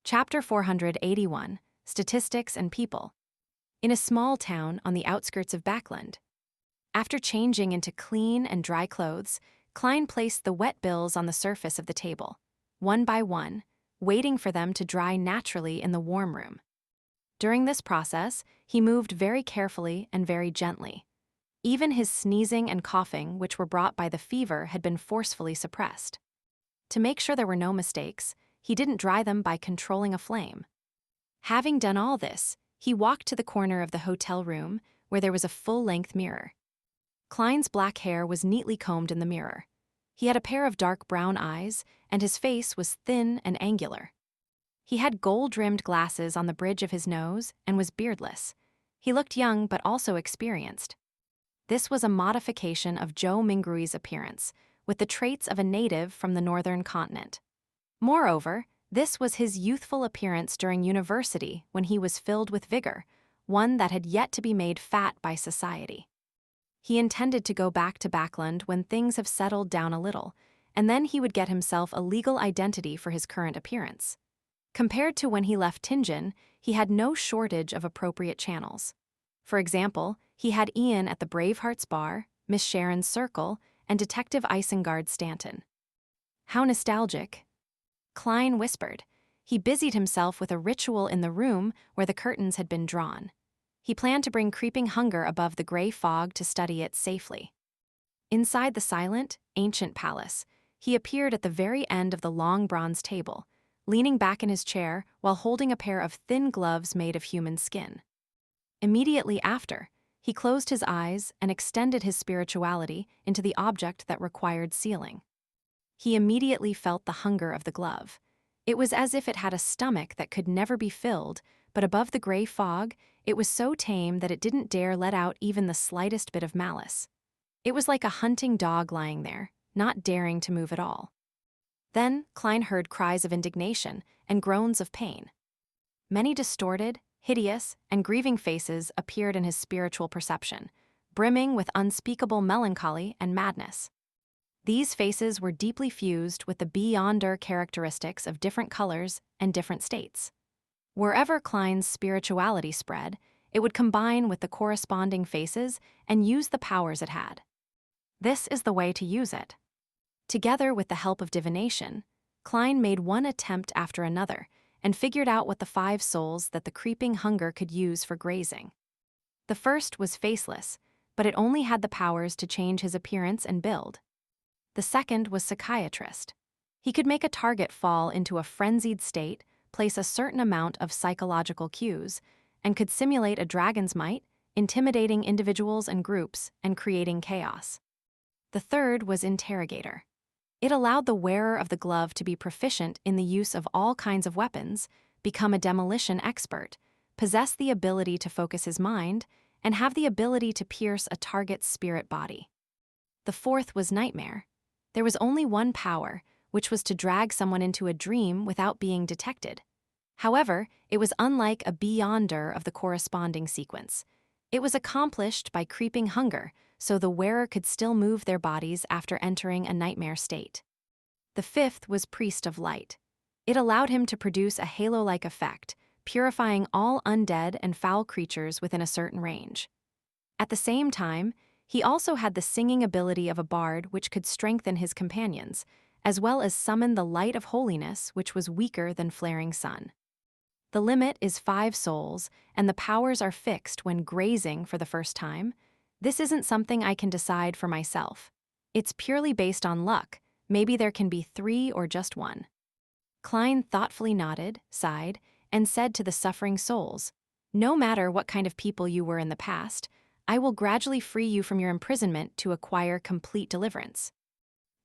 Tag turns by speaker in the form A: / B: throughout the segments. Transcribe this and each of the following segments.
A: Chapter 481, Statistics and People. In a small town on the outskirts of Backland. After changing into clean and dry clothes, Klein placed the wet bills on the surface of the table, one by one, waiting for them to dry naturally in the warm room. During this process, he moved very carefully and very gently. Even his sneezing and coughing, which were brought by the fever, had been forcefully suppressed. To make sure there were no mistakes, he didn't dry them by controlling a flame. Having done all this, he walked to the corner of the hotel room where there was a full-length mirror. Klein's black hair was neatly combed in the mirror. He had a pair of dark brown eyes, and his face was thin and angular. He had gold-rimmed glasses on the bridge of his nose and was beardless. He looked young but also experienced. This was a modification of Joe Mingrui's appearance, with the traits of a native from the northern continent. Moreover, this was his youthful appearance during university when he was filled with vigor, one that had yet to be made fat by society. He intended to go back to Backland when things have settled down a little, and then he would get himself a legal identity for his current appearance. Compared to when he left Tingen, he had no shortage of appropriate channels. For example, he had Ian at the Bravehearts Bar, Miss Sharon's Circle, and Detective Isengard Stanton. How nostalgic. Klein whispered. He busied himself with a ritual in the room where the curtains had been drawn. He planned to bring creeping hunger above the gray fog to study it safely. Inside the silent, ancient palace, he appeared at the very end of the long bronze table, leaning back in his chair while holding a pair of thin gloves made of human skin. Immediately after, he closed his eyes and extended his spirituality into the object that required sealing. He immediately felt the hunger of the glove. It was as if it had a stomach that could never be filled, but above the gray fog, it was so tame that it didn't dare let out even the slightest bit of malice. It was like a hunting dog lying there, not daring to move at all. Then Klein heard cries of indignation and groans of pain. Many distorted, hideous, and grieving faces appeared in his spiritual perception, brimming with unspeakable melancholy and madness. These faces were deeply fused with the beyonder characteristics of different colors and different states. Wherever Klein's spirituality spread, it would combine with the corresponding faces and use the powers it had. This is the way to use it. Together with the help of divination, Klein made one attempt after another and figured out what the 5 souls that the creeping hunger could use for grazing. The first was faceless, but it only had the powers to change his appearance and build. The second was psychiatrist. He could make a target fall into a frenzied state, place a certain amount of psychological cues, and could simulate a dragon's might, intimidating individuals and groups and creating chaos. The third was interrogator. It allowed the wearer of the glove to be proficient in the use of all kinds of weapons, become a demolition expert, possess the ability to focus his mind, and have the ability to pierce a target's spirit body. The fourth was nightmare. There was only one power, which was to drag someone into a dream without being detected. However, it was unlike a beyonder of the corresponding sequence. It was accomplished by creeping hunger, so the wearer could still move their bodies after entering a nightmare state. The fifth was priest of light. It allowed him to produce a halo-like effect, purifying all undead and foul creatures within a certain range. At the same time, he also had the singing ability of a bard which could strengthen his companions, as well as summon the light of holiness which was weaker than flaring sun. The limit is 5 souls, and the powers are fixed when grazing for the first time. This isn't something I can decide for myself. It's purely based on luck. Maybe there can be 3 or just 1. Klein thoughtfully nodded, sighed, and said to the suffering souls, "No matter what kind of people you were in the past, I will gradually free you from your imprisonment to acquire complete deliverance.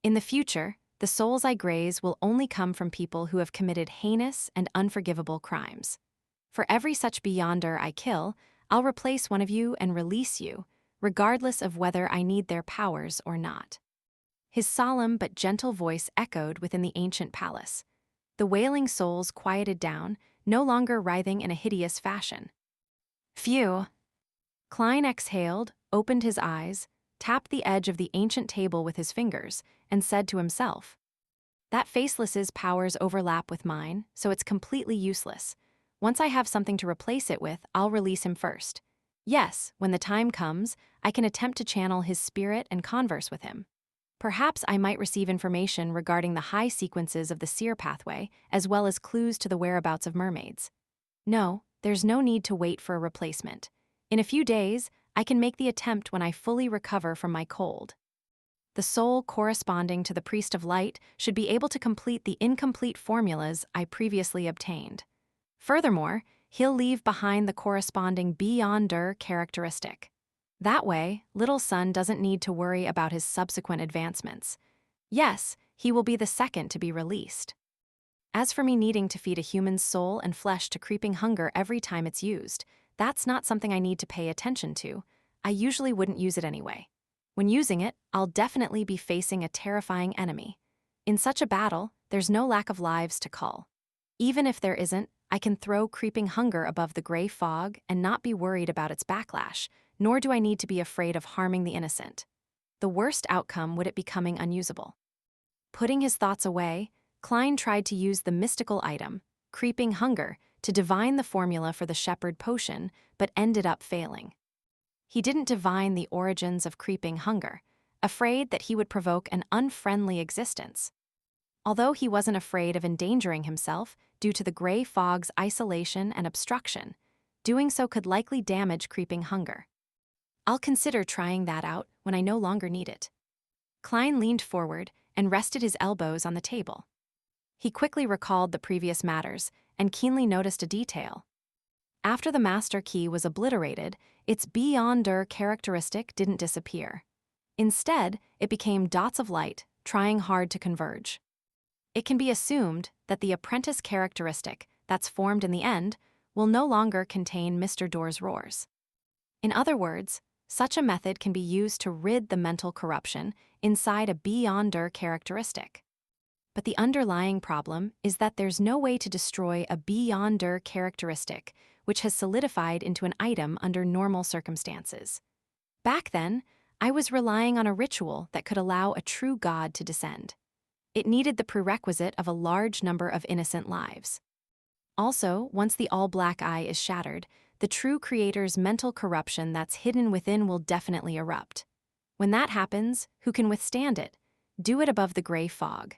A: In the future, the souls I graze will only come from people who have committed heinous and unforgivable crimes. For every such beyonder I kill, I'll replace one of you and release you, regardless of whether I need their powers or not." His solemn but gentle voice echoed within the ancient palace. The wailing souls quieted down, no longer writhing in a hideous fashion. Phew! Klein exhaled, opened his eyes, tapped the edge of the ancient table with his fingers, and said to himself, That faceless's powers overlap with mine, so it's completely useless. Once I have something to replace it with, I'll release him first. Yes, when the time comes, I can attempt to channel his spirit and converse with him. Perhaps I might receive information regarding the high sequences of the seer pathway, as well as clues to the whereabouts of mermaids. No, there's no need to wait for a replacement. In a few days, I can make the attempt when I fully recover from my cold. The soul corresponding to the Priest of Light should be able to complete the incomplete formulas I previously obtained. Furthermore, he'll leave behind the corresponding Beyonder characteristic. That way, Little Sun doesn't need to worry about his subsequent advancements. Yes, he will be the second to be released. As for me needing to feed a human's soul and flesh to creeping hunger every time it's used, that's not something I need to pay attention to. I usually wouldn't use it anyway. When using it, I'll definitely be facing a terrifying enemy. In such a battle, there's no lack of lives to cull. Even if there isn't, I can throw creeping hunger above the gray fog and not be worried about its backlash, nor do I need to be afraid of harming the innocent. The worst outcome would it becoming unusable. Putting his thoughts away, Klein tried to use the mystical item, creeping hunger, to divine the formula for the shepherd potion, but ended up failing. He didn't divine the origins of creeping hunger, afraid that he would provoke an unfriendly existence. Although he wasn't afraid of endangering himself due to the gray fog's isolation and obstruction, doing so could likely damage creeping hunger. I'll consider trying that out when I no longer need it. Klein leaned forward and rested his elbows on the table. He quickly recalled the previous matters and keenly noticed a detail. After the master key was obliterated, its Beyonder characteristic didn't disappear. Instead, it became dots of light, trying hard to converge. It can be assumed that the apprentice characteristic that's formed in the end will no longer contain Mr. Door's roars. In other words, such a method can be used to rid the mental corruption inside a Beyonder characteristic. But the underlying problem is that there's no way to destroy a Beyonder characteristic which has solidified into an item under normal circumstances. Back then, I was relying on a ritual that could allow a true god to descend. It needed the prerequisite of a large number of innocent lives. Also, once the all-black eye is shattered, the true creator's mental corruption that's hidden within will definitely erupt. When that happens, who can withstand it? Do it above the gray fog.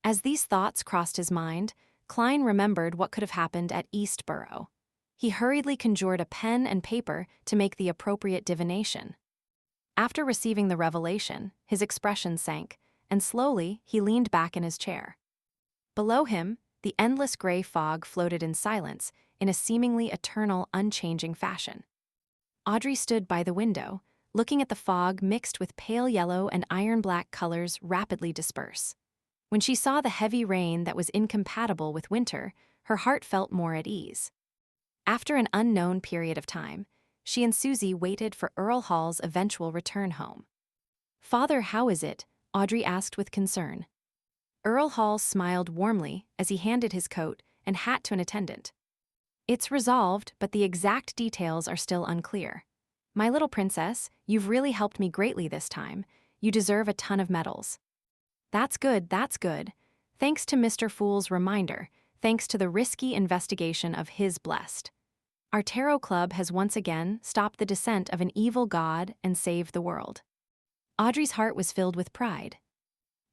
A: As these thoughts crossed his mind, Klein remembered what could have happened at Eastborough. He hurriedly conjured a pen and paper to make the appropriate divination. After receiving the revelation, his expression sank, and slowly he leaned back in his chair. Below him, the endless gray fog floated in silence in a seemingly eternal, unchanging fashion. Audrey stood by the window, looking at the fog mixed with pale yellow and iron-black colors rapidly disperse. When she saw the heavy rain that was incompatible with winter, her heart felt more at ease. After an unknown period of time, she and Susie waited for Earl Hall's eventual return home. "Father, how is it?" Audrey asked with concern. Earl Hall smiled warmly as he handed his coat and hat to an attendant. "It's resolved, but the exact details are still unclear. My little princess, you've really helped me greatly this time. You deserve a ton of medals." That's good, that's good. Thanks to Mr. Fool's reminder, thanks to the risky investigation of his blessed. Our tarot club has once again stopped the descent of an evil god and saved the world. Audrey's heart was filled with pride.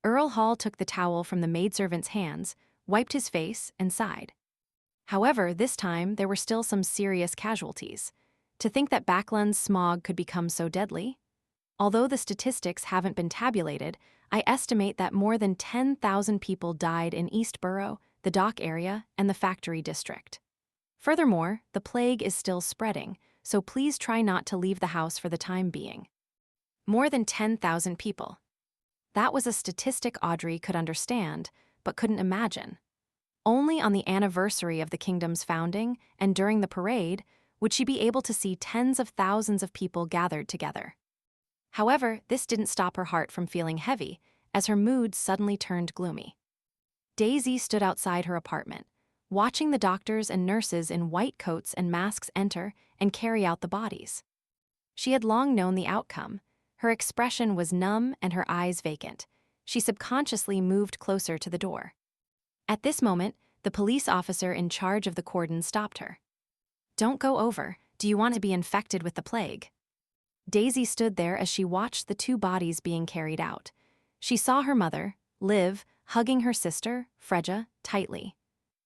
A: Earl Hall took the towel from the maidservant's hands, wiped his face, and sighed. However, this time there were still some serious casualties. To think that Backlund's smog could become so deadly? Although the statistics haven't been tabulated, I estimate that more than 10,000 people died in Eastborough, the dock area, and the factory district. Furthermore, the plague is still spreading, so please try not to leave the house for the time being. More than 10,000 people. That was a statistic Audrey could understand, but couldn't imagine. Only on the anniversary of the kingdom's founding and during the parade would she be able to see tens of thousands of people gathered together. However, this didn't stop her heart from feeling heavy, as her mood suddenly turned gloomy. Daisy stood outside her apartment, watching the doctors and nurses in white coats and masks enter and carry out the bodies. She had long known the outcome. Her expression was numb and her eyes vacant. She subconsciously moved closer to the door. At this moment, the police officer in charge of the cordon stopped her. "Don't go over. Do you want to be infected with the plague?" Daisy stood there as she watched the two bodies being carried out. She saw her mother, Liv, hugging her sister, Freja, tightly.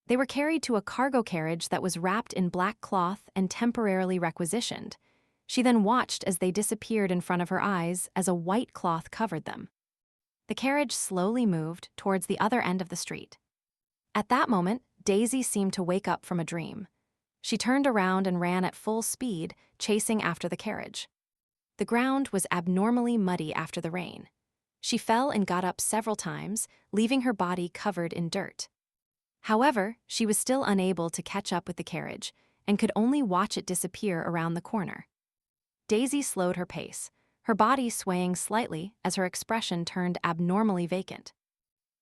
A: They were carried to a cargo carriage that was wrapped in black cloth and temporarily requisitioned. She then watched as they disappeared in front of her eyes as a white cloth covered them. The carriage slowly moved towards the other end of the street. At that moment, Daisy seemed to wake up from a dream. She turned around and ran at full speed, chasing after the carriage. The ground was abnormally muddy after the rain. She fell and got up several times, leaving her body covered in dirt. However, she was still unable to catch up with the carriage and could only watch it disappear around the corner. Daisy slowed her pace, her body swaying slightly as her expression turned abnormally vacant.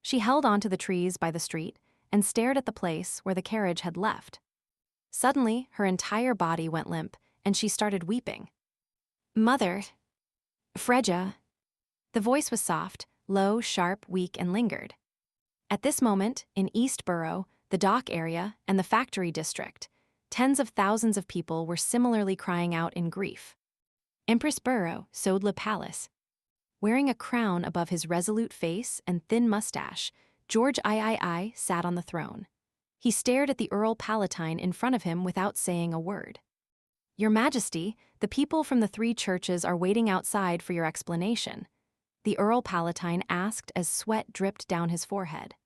A: She held onto the trees by the street and stared at the place where the carriage had left. Suddenly, her entire body went limp, and she started weeping. "Mother, Freja." The voice was soft, low, sharp, weak, and lingered. At this moment, in East Borough, the dock area, and the factory district, tens of thousands of people were similarly crying out in grief. Empress Borough, Sodla Palace. Wearing a crown above his resolute face and thin mustache, George III sat on the throne. He stared at the Earl Palatine in front of him without saying a word. "Your Majesty, the people from the three churches are waiting outside for your explanation," the Earl Palatine asked as sweat dripped down his forehead.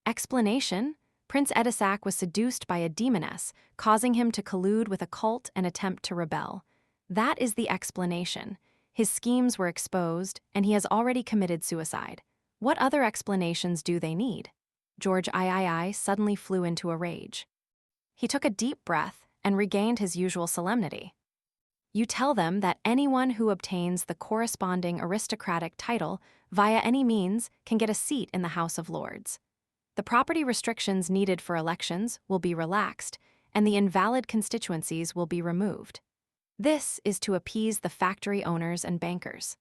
A: Explanation? Prince Edisac was seduced by a demoness, causing him to collude with a cult and attempt to rebel. That is the explanation. His schemes were exposed, and he has already committed suicide. What other explanations do they need? George III suddenly flew into a rage. He took a deep breath and regained his usual solemnity. "You tell them that anyone who obtains the corresponding aristocratic title via any means can get a seat in the House of Lords. The property restrictions needed for elections will be relaxed, and the invalid constituencies will be removed. This is to appease the factory owners and bankers.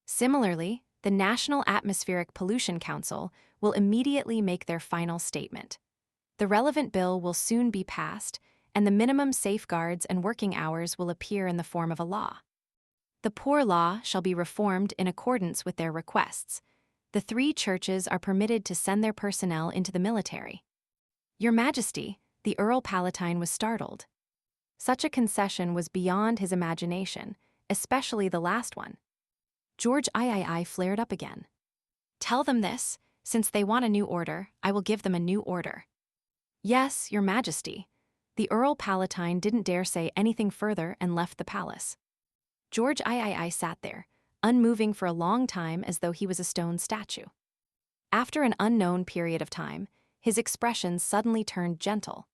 A: Similarly, the National Atmospheric Pollution Council will immediately make their final statement. The relevant bill will soon be passed, and the minimum safeguards and working hours will appear in the form of a law. The poor law shall be reformed in accordance with their requests. The three churches are permitted to send their personnel into the military." "Your Majesty," the Earl Palatine was startled. Such a concession was beyond his imagination, especially the last one. George III flared up again. "Tell them this. Since they want a new order, I will give them a new order." "Yes, Your Majesty." The Earl Palatine didn't dare say anything further and left the palace. George III sat there, unmoving for a long time as though he was a stone statue. After an unknown period of time, his expression suddenly turned gentle.